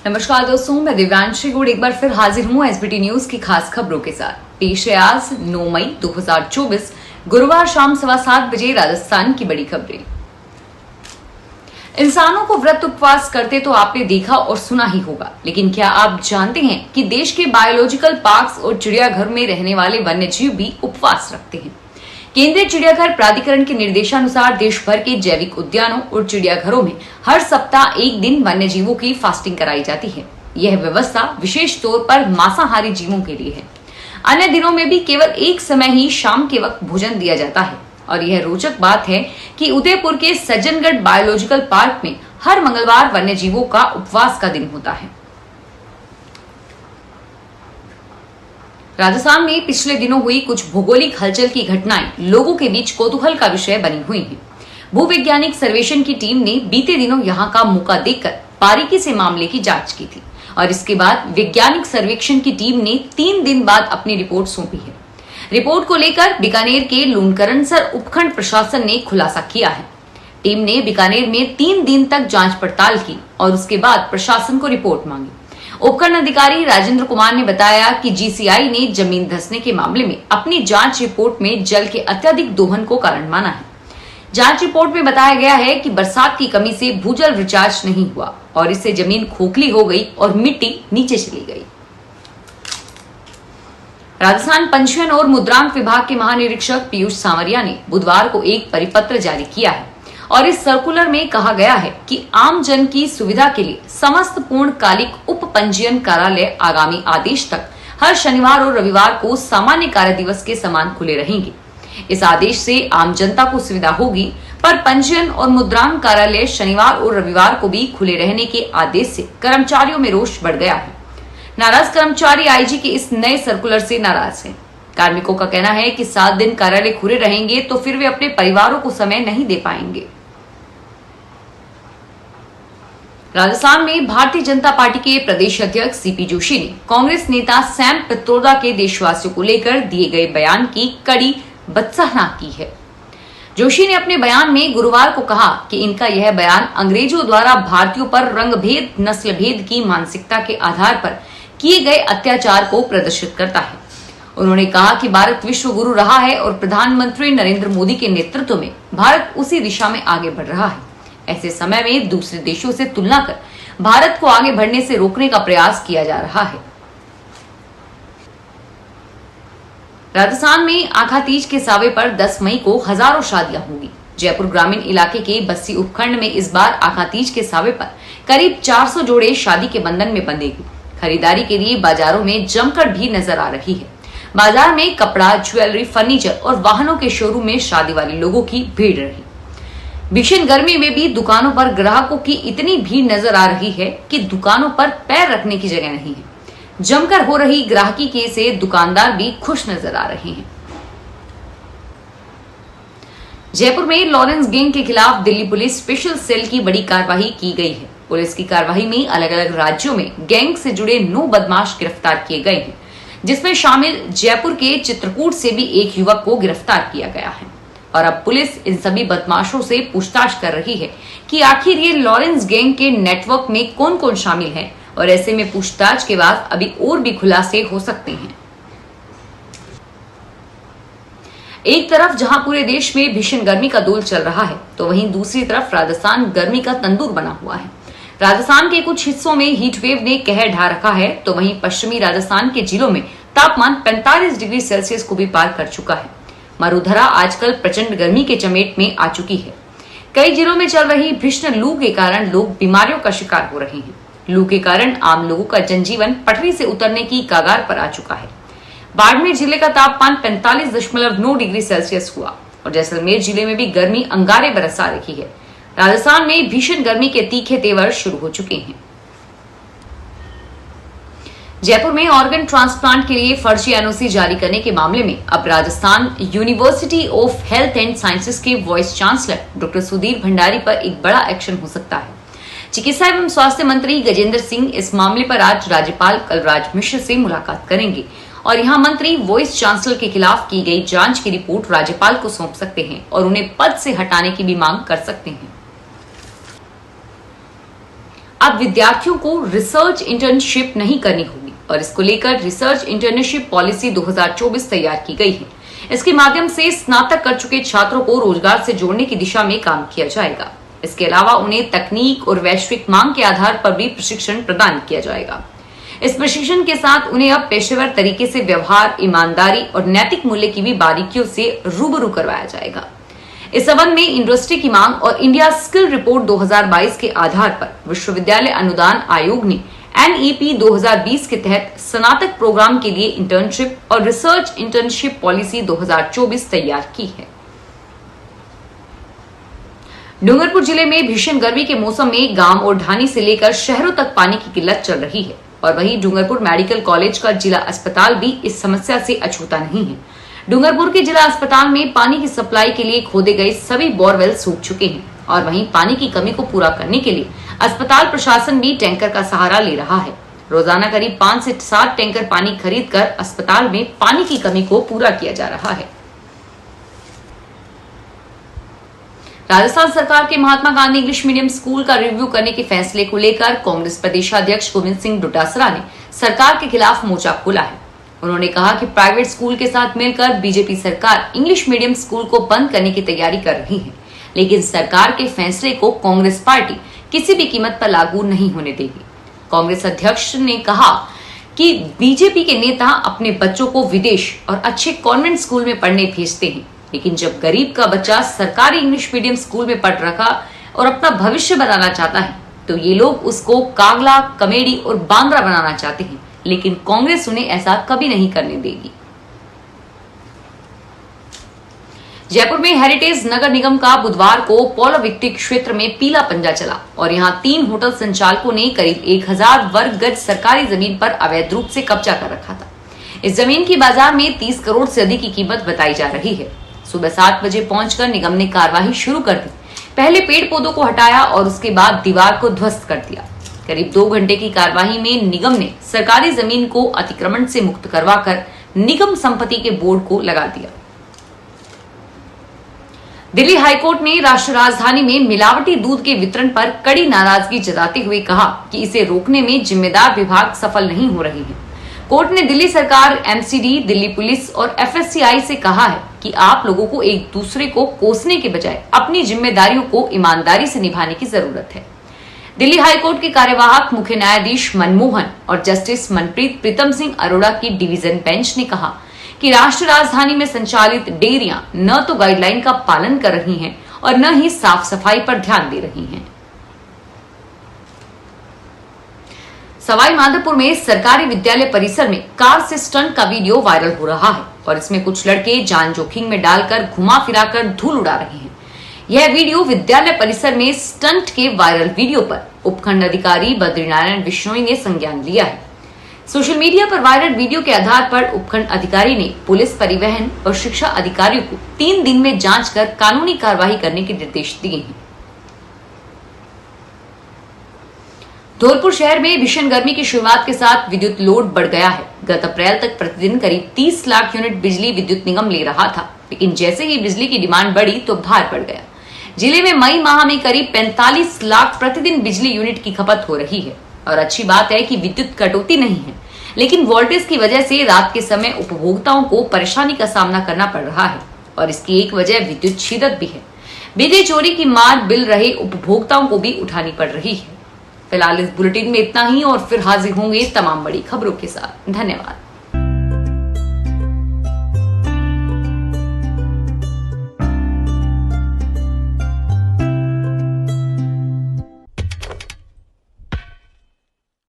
नमस्कार दोस्तों, मैं दिव्यांशी गुड़ एक बार फिर हाजिर हूँ एसबीटी न्यूज की खास खबरों के साथ। पेश है आज 9 मई 2024 गुरुवार शाम 7:15 बजे राजस्थान की बड़ी खबरें। इंसानों को व्रत उपवास करते तो आपने देखा और सुना ही होगा, लेकिन क्या आप जानते हैं कि देश के बायोलॉजिकल पार्क्स और चिड़ियाघर में रहने वाले वन्य जीव भी उपवास रखते हैं। केंद्रीय चिड़ियाघर प्राधिकरण के निर्देशानुसार देश भर के जैविक उद्यानों और चिड़ियाघरों में हर सप्ताह एक दिन वन्य जीवों की फास्टिंग कराई जाती है। यह व्यवस्था विशेष तौर पर मांसाहारी जीवों के लिए है। अन्य दिनों में भी केवल एक समय ही शाम के वक्त भोजन दिया जाता है। और यह रोचक बात है कि उदयपुर के सज्जनगढ़ बायोलॉजिकल पार्क में हर मंगलवार वन्य जीवों का उपवास का दिन होता है। राजस्थान में पिछले दिनों हुई कुछ भौगोलिक हलचल की घटनाएं लोगों के बीच कौतूहल का विषय बनी हुई हैं। भूवैज्ञानिक सर्वेक्षण की टीम ने बीते दिनों यहां का मौका देखकर बारीकी से मामले की जांच की थी और इसके बाद वैज्ञानिक सर्वेक्षण की टीम ने 3 दिन बाद अपनी रिपोर्ट सौंपी है। रिपोर्ट को लेकर बीकानेर के लूणकरणसर उपखंड प्रशासन ने खुलासा किया है। टीम ने बीकानेर में 3 दिन तक जांच पड़ताल की और उसके बाद प्रशासन को रिपोर्ट मांगी। उपखंड अधिकारी राजेंद्र कुमार ने बताया कि जीसीआई ने जमीन धंसने के मामले में अपनी जांच रिपोर्ट में जल के अत्यधिक दोहन को कारण माना है। जांच रिपोर्ट में बताया गया है कि बरसात की कमी से भूजल रिचार्ज नहीं हुआ और इससे जमीन खोखली हो गई और मिट्टी नीचे चली गई। राजस्थान पंजीयन और मुद्रांक विभाग के महानिरीक्षक पीयूष सांवरिया ने बुधवार को एक परिपत्र जारी किया है और इस सर्कुलर में कहा गया है कि आम जन की सुविधा के लिए समस्त पूर्णकालिक उप पंजीयन कार्यालय आगामी आदेश तक हर शनिवार और रविवार को सामान्य कार्य दिवस के समान खुले रहेंगे। इस आदेश से आम जनता को सुविधा होगी, पर पंजीयन और मुद्रांक कार्यालय शनिवार और रविवार को भी खुले रहने के आदेश से कर्मचारियों में रोष बढ़ गया है। नाराज कर्मचारी आईजी के इस नए सर्कुलर से नाराज हैं। कार्मिकों का कहना है कि 7 दिन कार्यालय खुले रहेंगे तो फिर वे अपने परिवारों को समय नहीं दे पाएंगे। राजस्थान में भारतीय जनता पार्टी के प्रदेश अध्यक्ष सीपी जोशी ने कांग्रेस नेता सैम पित्रोदा के देशवासियों को लेकर दिए गए बयान की कड़ी बदसराहना की है। जोशी ने अपने बयान में गुरुवार को कहा कि इनका यह बयान अंग्रेजों द्वारा भारतीयों पर रंग भेद, नस्ल भेद की मानसिकता के आधार पर किए गए अत्याचार को प्रदर्शित करता है। उन्होंने कहा कि भारत विश्व गुरु रहा है और प्रधानमंत्री नरेंद्र मोदी के नेतृत्व में भारत उसी दिशा में आगे बढ़ रहा है। ऐसे समय में दूसरे देशों से तुलना कर भारत को आगे बढ़ने से रोकने का प्रयास किया जा रहा है। राजस्थान में आखातीज के सावे पर 10 मई को हजारों शादियां होंगी। जयपुर ग्रामीण इलाके के बस्सी उपखंड में इस बार आखातीज के सावे पर करीब 400 जोड़े शादी के बंधन में बंधेगी। खरीदारी के लिए बाजारों में जमकर भीड़ नजर आ रही है। बाजार में कपड़ा, ज्वेलरी, फर्नीचर और वाहनों के शोरूम में शादी वाले लोगों की भीड़ रही। भीषण गर्मी में भी दुकानों पर ग्राहकों की इतनी भीड़ नजर आ रही है कि दुकानों पर पैर रखने की जगह नहीं है। जमकर हो रही ग्राहकी के से दुकानदार भी खुश नजर आ रहे हैं। जयपुर में लॉरेंस गैंग के खिलाफ दिल्ली पुलिस स्पेशल सेल की बड़ी कार्रवाई की गई है। पुलिस की कार्रवाई में अलग अलग राज्यों में गैंग से जुड़े 9 बदमाश गिरफ्तार किए गए हैं, जिसमें शामिल जयपुर के चित्रकूट से भी एक युवक को गिरफ्तार किया गया है। और अब पुलिस इन सभी बदमाशों से पूछताछ कर रही है कि आखिर ये लॉरेंस गैंग के नेटवर्क में कौन कौन शामिल है और ऐसे में पूछताछ के बाद अभी और भी खुलासे हो सकते हैं। एक तरफ जहां पूरे देश में भीषण गर्मी का दौर चल रहा है, तो वहीं दूसरी तरफ राजस्थान गर्मी का तंदूर बना हुआ है। राजस्थान के कुछ हिस्सों में हीट वेव ने कहर ढा रखा है, तो वहीं पश्चिमी राजस्थान के जिलों में तापमान 45 डिग्री सेल्सियस को भी पार कर चुका है। मरुधरा आजकल प्रचंड गर्मी के चपेट में आ चुकी है। कई जिलों में चल रही भीषण लू के कारण लोग बीमारियों का शिकार हो रहे हैं। लू के कारण आम लोगों का जनजीवन पटरी से उतरने की कगार पर आ चुका है। बाड़मेर जिले का तापमान 45.9 डिग्री सेल्सियस हुआ और जैसलमेर जिले में भी गर्मी अंगारे बरसा रही है। राजस्थान में भीषण गर्मी के तीखे तेवर शुरू हो चुके हैं। जयपुर में ऑर्गन ट्रांसप्लांट के लिए फर्जी एनओसी जारी करने के मामले में अब Rajasthan university of health and sciences के vice chancellor doctor Sudhir Bhandari पर एक बड़ा एक्शन हो सकता है। चिकित्सा एवं स्वास्थ्य मंत्री गजेंद्र सिंह इस मामले पर आज राज्यपाल कलराज मिश्र से मुलाकात करेंगे और यहाँ मंत्री वाइस चांसलर के खिलाफ की गई जांच की रिपोर्ट राज्यपाल को सौंप सकते हैं और उन्हें पद से हटाने की भी मांग कर सकते हैं। अब विद्यार्थियों को रिसर्च इंटर्नशिप नहीं करनी होगी और इसको लेकर रिसर्च इंटर्नशिप पॉलिसी 2024 तैयार की गई है। इसके माध्यम से स्नातक कर चुके छात्रों को रोजगार से जोड़ने की दिशा में काम किया जाएगा। इसके अलावा उन्हें तकनीक और वैश्विक मांग के आधार पर भी प्रशिक्षण प्रदान किया जाएगा। इस प्रशिक्षण के साथ उन्हें अब पेशेवर तरीके से व्यवहार, ईमानदारी और नैतिक मूल्य की भी बारीकियों से रूबरू करवाया जाएगा। इस संबंध में इंडस्ट्री की मांग और इंडिया स्किल रिपोर्ट 2022 के आधार पर विश्वविद्यालय अनुदान आयोग ने NEP 2020 के तहत स्नातक प्रोग्राम के लिए इंटर्नशिप और रिसर्च इंटर्नशिप पॉलिसी 2024 तैयार की है। डूंगरपुर जिले में भीषण गर्मी के मौसम में गांव और ढानी से लेकर शहरों तक पानी की किल्लत चल रही है और वहीं डूंगरपुर मेडिकल कॉलेज का जिला अस्पताल भी इस समस्या से अछूता नहीं है। डूंगरपुर के जिला अस्पताल में पानी की सप्लाई के लिए खोदे गए सभी बोरवेल सूख चुके हैं और वहीं पानी की कमी को पूरा करने के लिए अस्पताल प्रशासन भी टैंकर का सहारा ले रहा है। रोजाना करीब 5 से 7 टैंकर पानी खरीदकर अस्पताल में पानी की कमी को पूरा किया जा रहा है। राजस्थान सरकार के Mahatma Gandhi English medium school का रिव्यू करने के फैसले को लेकर कांग्रेस प्रदेशाध्यक्ष गोविंद सिंह डोटासरा ने सरकार के खिलाफ मोर्चा खोला है। उन्होंने कहा कि प्राइवेट स्कूल के साथ मिलकर बीजेपी सरकार इंग्लिश मीडियम स्कूल को बंद करने की तैयारी कर रही है, लेकिन सरकार के फैसले को कांग्रेस पार्टी किसी भी कीमत पर लागू नहीं होने देगी। कांग्रेस अध्यक्ष ने कहा कि बीजेपी के नेता अपने बच्चों को विदेश और अच्छे कॉन्वेंट स्कूल में पढ़ने भेजते हैं, लेकिन जब गरीब का बच्चा सरकारी इंग्लिश मीडियम स्कूल में पढ़ रखा और अपना भविष्य बनाना चाहता है तो ये लोग उसको कागला, कमेडी और बांद्रा बनाना चाहते हैं, लेकिन कांग्रेस उन्हें ऐसा कभी नहीं करने देगी। जयपुर में हेरिटेज नगर निगम का बुधवार को पोलो विक्टी क्षेत्र में पीला पंजा चला और यहां 3 होटल संचालकों ने करीब 1000 वर्ग गज सरकारी जमीन पर अवैध रूप से कब्जा कर रखा था। इस जमीन की बाजार में 30 करोड़ से अधिक की कीमत बताई जा रही है। सुबह 7 बजे पहुंचकर निगम ने कार्यवाही शुरू कर दी। पहले पेड़ पौधों को हटाया और उसके बाद दीवार को ध्वस्त कर दिया। करीब 2 घंटे की कार्यवाही में निगम ने सरकारी जमीन को अतिक्रमण से मुक्त करवाकर निगम संपत्ति के बोर्ड को लगा दिया। दिल्ली हाईकोर्ट ने राष्ट्रीय राजधानी में मिलावटी दूध के वितरण पर कड़ी नाराजगी जताते हुए कहा कि इसे रोकने में जिम्मेदार विभाग सफल नहीं हो रहे हैं। कोर्ट ने दिल्ली सरकार, MCD, दिल्ली पुलिस और FSCI से कहा है कि आप लोगों को एक दूसरे को कोसने के बजाय अपनी जिम्मेदारियों को ईमानदारी से निभाने की जरूरत है। दिल्ली हाईकोर्ट के कार्यवाहक मुख्य न्यायाधीश मनमोहन और जस्टिस मनप्रीत प्रीतम सिंह अरोड़ा की डिवीजन बेंच ने कहा कि राष्ट्रीय राजधानी में संचालित डेयरियां न तो गाइडलाइन का पालन कर रही हैं और न ही साफ सफाई पर ध्यान दे रही हैं। सवाई माधोपुर में सरकारी विद्यालय परिसर में कार से स्टंट का वीडियो वायरल हो रहा है और इसमें कुछ लड़के जान जोखिम में डालकर घुमा फिराकर धूल उड़ा रहे हैं। यह वीडियो विद्यालय परिसर में स्टंट के वायरल वीडियो पर उपखंड अधिकारी बद्रीनारायण बिश्नोई ने संज्ञान लिया है। सोशल मीडिया पर वायरल वीडियो के आधार पर उपखंड अधिकारी ने पुलिस, परिवहन और शिक्षा अधिकारियों को 3 दिन में जांच कर कानूनी कार्रवाई करने के निर्देश दिए हैं। धौलपुर शहर में भीषण गर्मी की शुरुआत के साथ विद्युत लोड बढ़ गया है। गत अप्रैल तक प्रतिदिन करीब 30 लाख यूनिट बिजली विद्युत निगम ले रहा था, लेकिन जैसे ही बिजली की डिमांड बढ़ी तो भार बढ़ गया। जिले में मई माह में करीब 45 लाख प्रतिदिन बिजली यूनिट की खपत हो रही है और अच्छी बात है कि विद्युत कटौती नहीं है, लेकिन वोल्टेज की वजह से रात के समय उपभोक्ताओं को परेशानी का सामना करना पड़ रहा है और इसकी एक वजह विद्युत शिदत भी है। बिजली चोरी की मार बिल रहे उपभोक्ताओं को भी उठानी पड़ रही है। फिलहाल इस बुलेटिन में इतना ही और फिर हाजिर होंगे तमाम बड़ी खबरों के साथ। धन्यवाद।